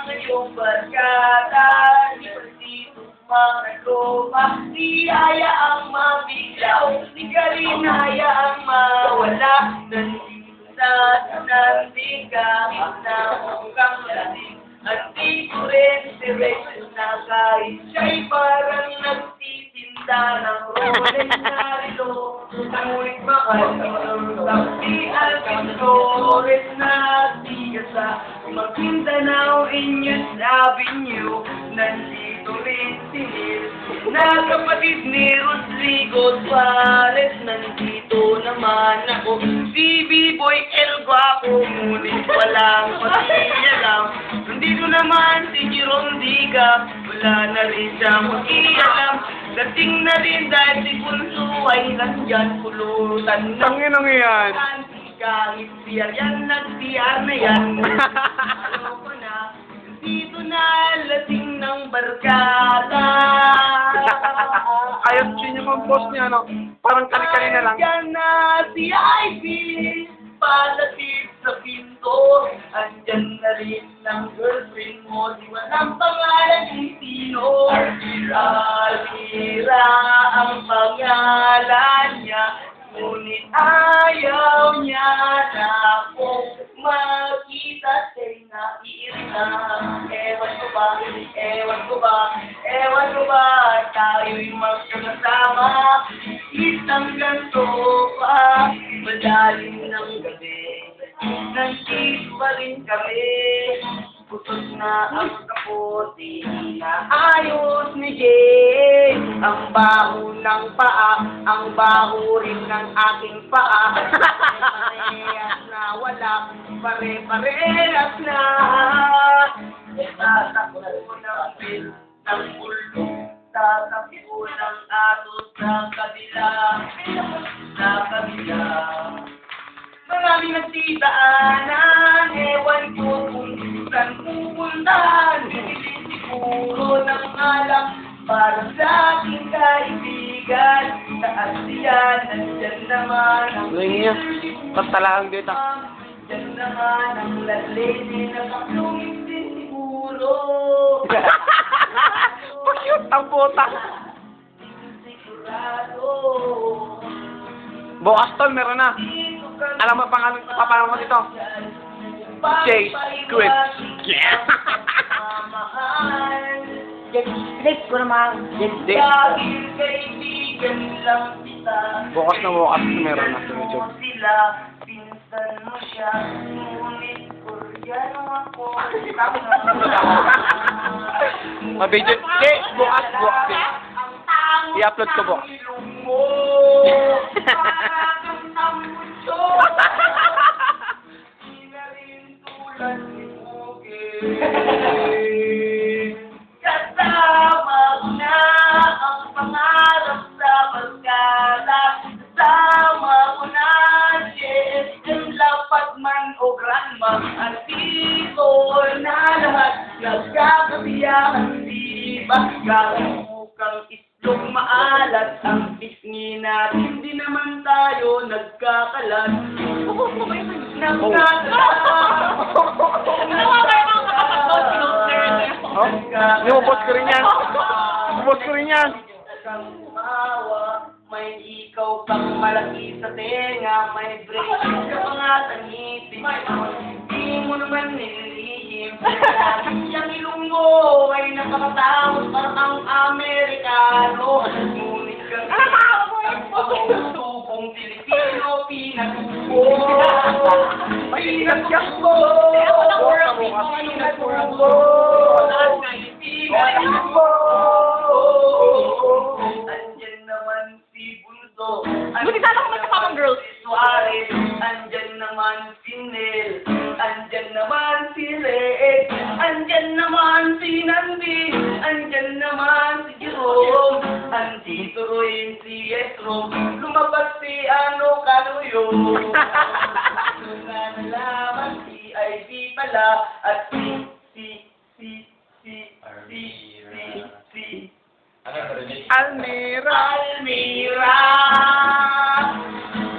ang iyong barkada. Di pagtitong mga tropa, di hayaang mabigaw, di ka rin hayaang mawala. Nandito na sinandig kahit na mukhang lasing. At di ko rin diretso na kahit siya'y parang nagtitinda ng roles na rito. Ngunit mahal ng taktian, pintores na tigas sa Maguindanao, Inyos Avenue. Nandito rin si Nils na kapatid ni Rodrigo Suarez. Nandito naman ako, si B-Boy El Guapo, ngunit walang pakialam. Nandito naman si Jerome Diga, wala na rin siya makialam. Dating na rin dahil si Punso ay nandyan pulutan na. Tanginang yan. Kahit siyar yan, nagsiyar na yan. Ano ko na, dito na lasing ng barkada. Ayos yun yung post niya, no? Parang kani-kanina lang. Andyan na si Ivy, palatid sa pinto. Andyan na rin ang girlfriend mo, di walang pangalan ni sino. Alira ang pangalan niya, ngunit ayaw niya na akong makita sa'y naiirita. Ewan ko ba, tayo'y magkakasama. Isang ganto pa, madaling ng gabi, nandito pa rin kami. Putos na ang kapote na ayos ni Jay. Ang baho ng paa, ang baho rin ng aking paa. Pare-parehas na wala, pare-parehas na. Tatakbo ng bil, ng ulo, tatakbo ng atos sa kabila, sa kabila. Maraming nagtitaanan, ewan ko kung saan pupuntahan. Hindi siguro ng alam para sa aking kaibigan. Sa ASEAN, nandyan naman ang niya. Basta lang dito. nandyan naman ang lalene na kaklungin din siguro. Cute ang puta. Sigurado. Bukas tol, meron na. Alam mo pangalan, papalang mo dito? Chase Scripts. Yeah. Next ko naman. Hindi. Dahil kaibigan lang kita. Bukas na bukas meron na sa YouTube. Sila, pinsan mo siya, ngunit Koreano ako. Mabidyo. Hindi, bukas. I-upload ko bukas. Kasama na ang pangarap sa barkada. Kasama ko na yung lapad man o grandma. At dito na lahat nagkakabiyahan, di ba? Mukhang itlog maalat ang pisngi natin. Hindi naman tayo nagkakalat. Oh, lumabot ko rin yan. May ikaw pang malaki sa tenga, may braces sa mga tangipin. Hindi mo naman nililihim. Yung ilong mo ay nakakatawag parang ang Amerikano. Ngunit kang tubong Pilipino, pinatubo. Pinatubo. Andyan naman si Bunso. Buti sana kung magkapamang girls. Suarez. Andyan naman si Nel. Andyan naman si Reed. Andyan naman si Nandi. Andyan naman si Jerome. Andito rin si Esrom. Lumabas si Ano Kanuyo. Nalaman si Ivy pala.